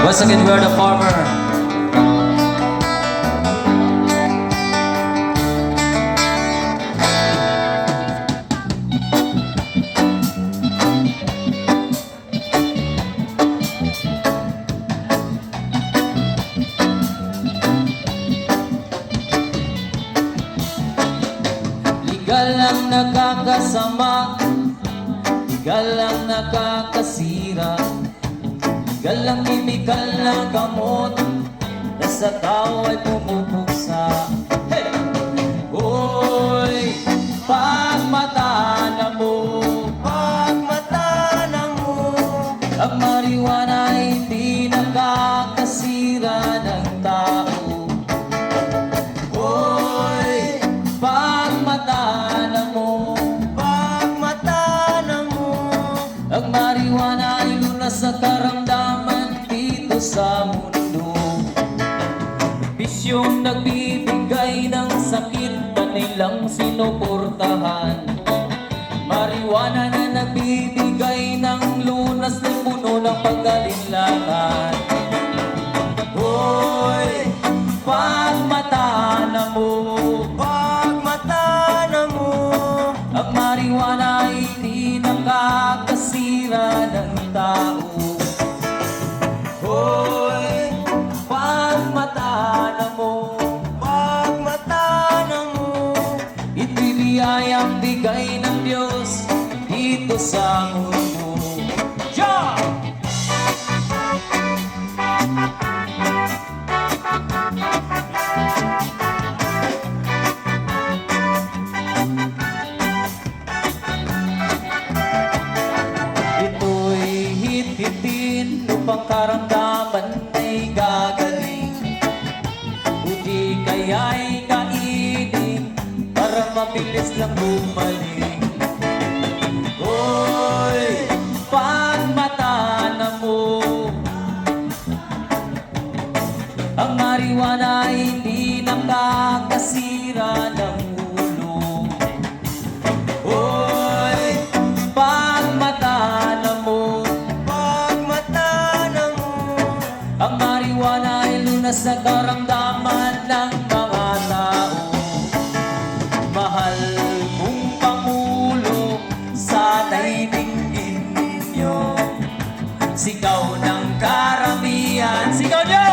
Once again, we are the farmer. Legal ang nakakasama, legal ang nakakasira, legal ang chemical na gamot na sa tao ay pumupuksa. Hey! Hoy! Pagmatana mo, pagmatana mo, ang marijuana ay hindi nakakasira ng tao. Hoy! Pagmatana mo, pagmatana mo, ang marijuana ay lunas sa karamdaman dito sa mundo. Bisyong nagbibigay ng sakit na nilang sinuportahan, marijuana na nagbibigay ng lunas na puno ng pag-alinlangan. Hoy! Pagmatana mo, pagmatana mo, ang marijuana ay hindi nakakasira ng tao. Hoy! Pagmatana mo, pagmatana mo, ito'y biyayang bigay ng Diyos dito sa mundo. Yeah! Ito'y hit-hitin upang karamdaman ay gagaling, buti kaya'y kainin para mabilis lang bumalik. Hoy! Pagmatana mo, ang marijuana ay hindi nakakasira ng ulo. Hoy! Pagmatana mo, pagmatana mo, ang marijuana ay lunas sa karamdaman ng mga tao. Mahal mong Pangulo, sana'y dinggin ninyo, sigaw ng karamihan, sigaw nyo!